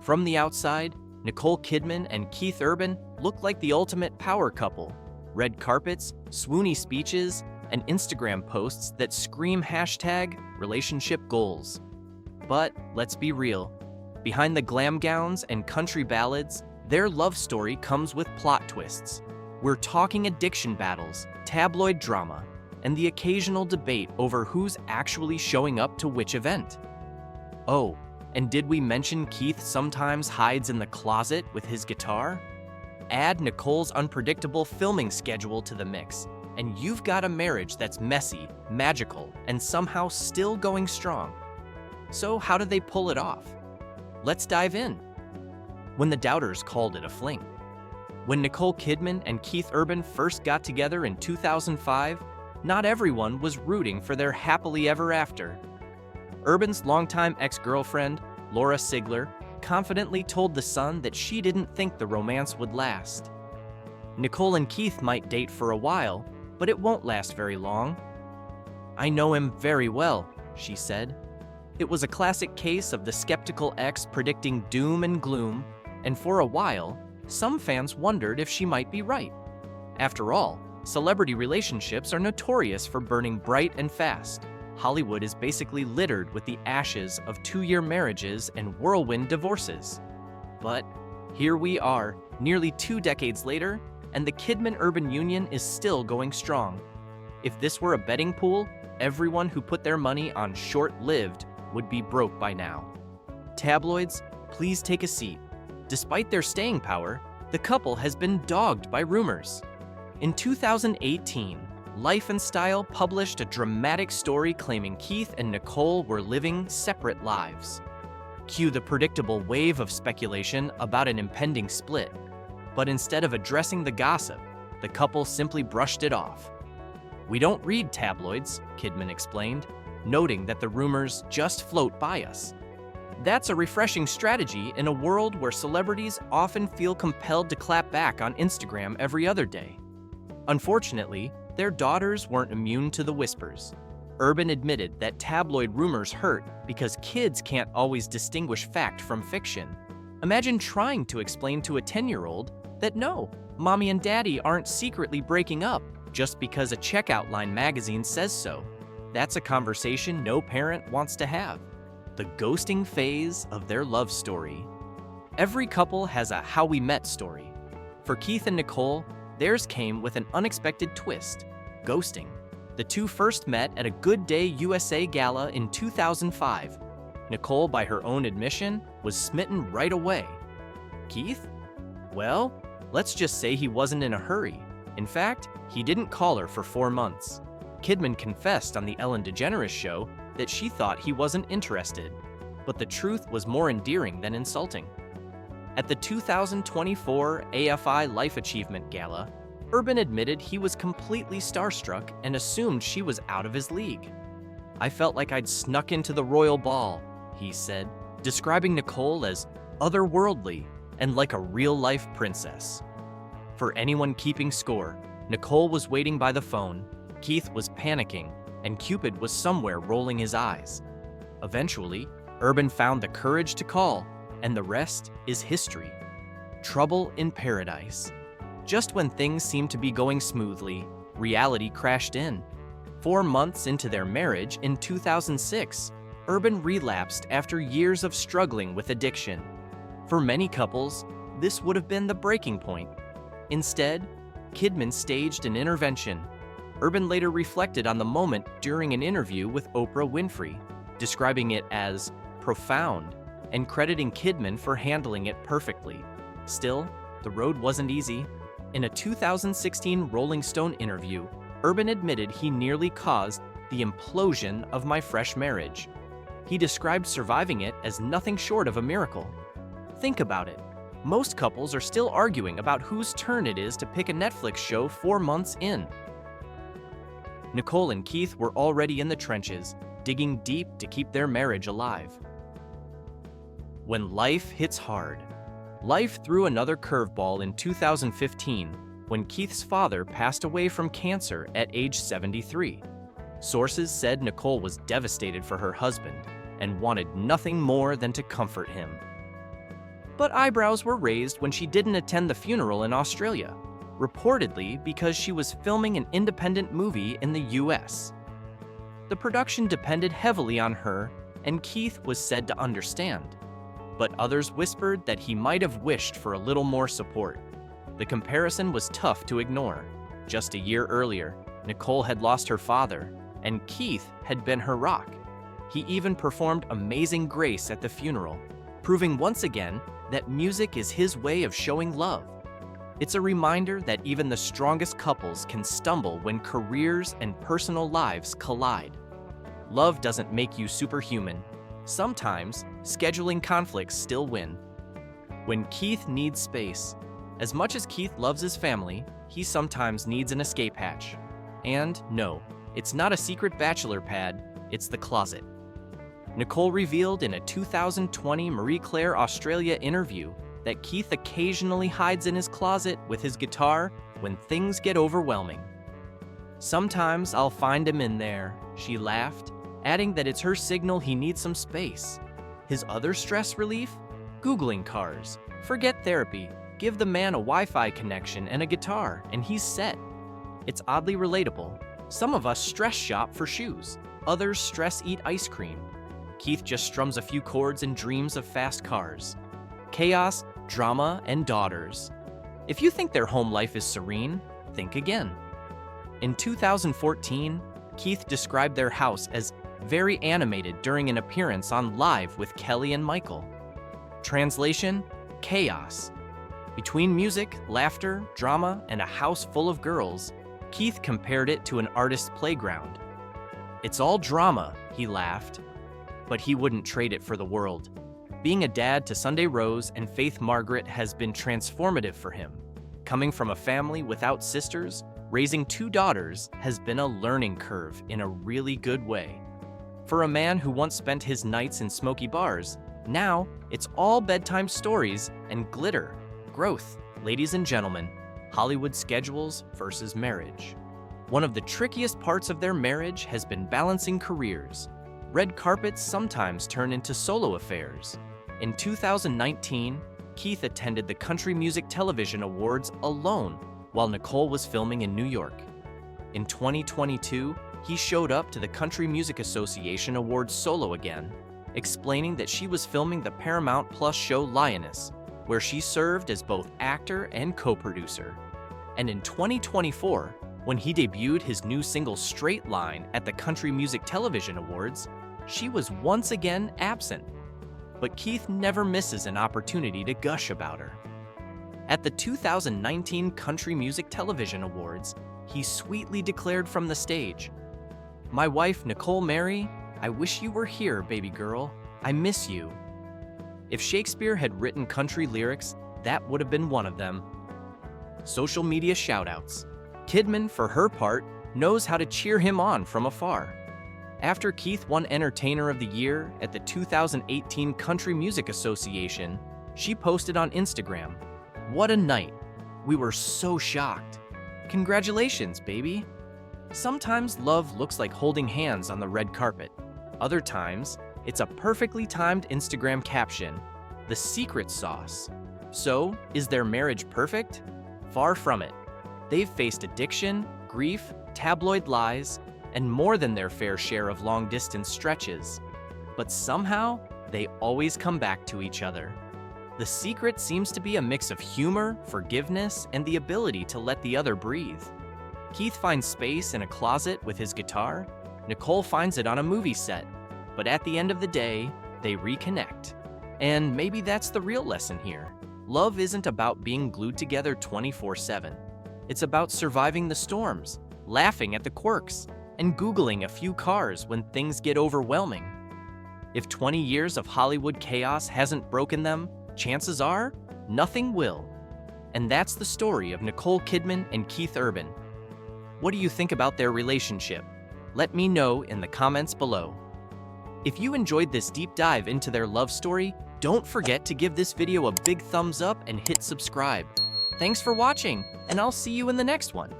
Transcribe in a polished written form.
From the outside, Nicole Kidman and Keith Urban look like the ultimate power couple. Red carpets, swoony speeches, and Instagram posts that scream #relationship goals. But let's be real. Behind the glam gowns and country ballads, their love story comes with plot twists. We're talking addiction battles, tabloid drama, and the occasional debate over who's actually showing up to which event. Oh, and did we mention Keith sometimes hides in the closet with his guitar? Add Nicole's unpredictable filming schedule to the mix, and you've got a marriage that's messy, magical, and somehow still going strong. So how do they pull it off? Let's dive in. When the doubters called it a fling. When Nicole Kidman and Keith Urban first got together in 2005, not everyone was rooting for their happily ever after. Urban's longtime ex-girlfriend, Laura Sigler, confidently told The Sun that she didn't think the romance would last. Nicole and Keith might date for a while, but it won't last very long. "I know him very well," she said. It was a classic case of the skeptical ex predicting doom and gloom, and for a while, some fans wondered if she might be right. After all, celebrity relationships are notorious for burning bright and fast. Hollywood is basically littered with the ashes of 2-year marriages and whirlwind divorces. But here we are, nearly 2 decades later, and the Kidman-Urban union is still going strong. If this were a betting pool, everyone who put their money on short-lived would be broke by now. Tabloids, please take a seat. Despite their staying power, the couple has been dogged by rumors. In 2018, Life and Style published a dramatic story claiming Keith and Nicole were living separate lives. Cue the predictable wave of speculation about an impending split. But instead of addressing the gossip, the couple simply brushed it off. "We don't read tabloids," Kidman explained, noting that the rumors just float by us. That's a refreshing strategy in a world where celebrities often feel compelled to clap back on Instagram every other day. Unfortunately, their daughters weren't immune to the whispers. Urban admitted that tabloid rumors hurt because kids can't always distinguish fact from fiction. Imagine trying to explain to a 10-year-old that no, mommy and daddy aren't secretly breaking up just because a checkout line magazine says so. That's a conversation no parent wants to have. The ghosting phase of their love story. Every couple has a how we met story. For Keith and Nicole, theirs came with an unexpected twist: ghosting. The two first met at a Good Day USA gala in 2005. Nicole, by her own admission, was smitten right away. Keith? Well, let's just say he wasn't in a hurry. In fact, he didn't call her for 4 months. Kidman confessed on the Ellen DeGeneres show that she thought he wasn't interested, but the truth was more endearing than insulting. At the 2024 AFI Life Achievement Gala, Urban admitted he was completely starstruck and assumed she was out of his league. "I felt like I'd snuck into the royal ball," he said, describing Nicole as otherworldly and like a real-life princess. For anyone keeping score, Nicole was waiting by the phone, Keith was panicking, and Cupid was somewhere rolling his eyes. Eventually, Urban found the courage to call, and the rest is history. Trouble in paradise. Just when things seemed to be going smoothly, reality crashed in. 4 months into their marriage in 2006, Urban relapsed after years of struggling with addiction. For many couples, this would have been the breaking point. Instead, Kidman staged an intervention. Urban later reflected on the moment during an interview with Oprah Winfrey, describing it as profound and crediting Kidman for handling it perfectly. Still, the road wasn't easy. In a 2016 Rolling Stone interview, Urban admitted he nearly caused the implosion of my fresh marriage. He described surviving it as nothing short of a miracle. Think about it. Most couples are still arguing about whose turn it is to pick a Netflix show 4 months in. Nicole and Keith were already in the trenches, digging deep to keep their marriage alive. When life hits hard. Life threw another curveball in 2015 when Keith's father passed away from cancer at age 73. Sources said Nicole was devastated for her husband and wanted nothing more than to comfort him. But eyebrows were raised when she didn't attend the funeral in Australia, reportedly because she was filming an independent movie in the US. The production depended heavily on her, and Keith was said to understand. But others whispered that he might have wished for a little more support. The comparison was tough to ignore. Just a year earlier, Nicole had lost her father, and Keith had been her rock. He even performed Amazing Grace at the funeral, proving once again that music is his way of showing love. It's a reminder that even the strongest couples can stumble when careers and personal lives collide. Love doesn't make you superhuman. Sometimes, scheduling conflicts still win. When Keith needs space, as much as Keith loves his family, he sometimes needs an escape hatch. And no, it's not a secret bachelor pad, it's the closet. Nicole revealed in a 2020 Marie Claire Australia interview that Keith occasionally hides in his closet with his guitar when things get overwhelming. "Sometimes I'll find him in there," she laughed, adding that it's her signal he needs some space. His other stress relief? Googling cars. Forget therapy. Give the man a Wi-Fi connection and a guitar, and he's set. It's oddly relatable. Some of us stress shop for shoes. Others stress eat ice cream. Keith just strums a few chords and dreams of fast cars. Chaos, drama, and daughters. If you think their home life is serene, think again. In 2014, Keith described their house as very animated during an appearance on Live with Kelly and Michael. Translation: chaos. Between music, laughter, drama, and a house full of girls, Keith compared it to an artist's playground. "It's all drama," he laughed, but he wouldn't trade it for the world. Being a dad to Sunday Rose and Faith Margaret has been transformative for him. Coming from a family without sisters, raising two daughters has been a learning curve in a really good way. For a man who once spent his nights in smoky bars, now it's all bedtime stories and glitter. Growth, ladies and gentlemen, Hollywood schedules versus marriage. One of the trickiest parts of their marriage has been balancing careers. Red carpets sometimes turn into solo affairs. In 2019, Keith attended the Country Music Television Awards alone while Nicole was filming in New York. In 2022, he showed up to the Country Music Association Awards solo again, explaining that she was filming the Paramount Plus show Lioness, where she served as both actor and co-producer. And in 2024, when he debuted his new single Straight Line at the Country Music Television Awards, she was once again absent. But Keith never misses an opportunity to gush about her. At the 2019 Country Music Television Awards, he sweetly declared from the stage, "My wife, Nicole Mary, I wish you were here, baby girl. I miss you." If Shakespeare had written country lyrics, that would have been one of them. Social media shoutouts. Kidman, for her part, knows how to cheer him on from afar. After Keith won Entertainer of the Year at the 2018 Country Music Association, she posted on Instagram, "What a night. We were so shocked. Congratulations, baby." Sometimes love looks like holding hands on the red carpet. Other times, it's a perfectly timed Instagram caption, "The secret sauce." So, is their marriage perfect? Far from it. They've faced addiction, grief, tabloid lies, and more than their fair share of long-distance stretches. But somehow, they always come back to each other. The secret seems to be a mix of humor, forgiveness, and the ability to let the other breathe. Keith finds space in a closet with his guitar. Nicole finds it on a movie set. But at the end of the day, they reconnect. And maybe that's the real lesson here. Love isn't about being glued together 24/7. It's about surviving the storms, laughing at the quirks, and Googling a few cars when things get overwhelming. If 20 years of Hollywood chaos hasn't broken them, chances are, nothing will. And that's the story of Nicole Kidman and Keith Urban. What do you think about their relationship? Let me know in the comments below. If you enjoyed this deep dive into their love story, don't forget to give this video a big thumbs up and hit subscribe. Thanks for watching, and I'll see you in the next one.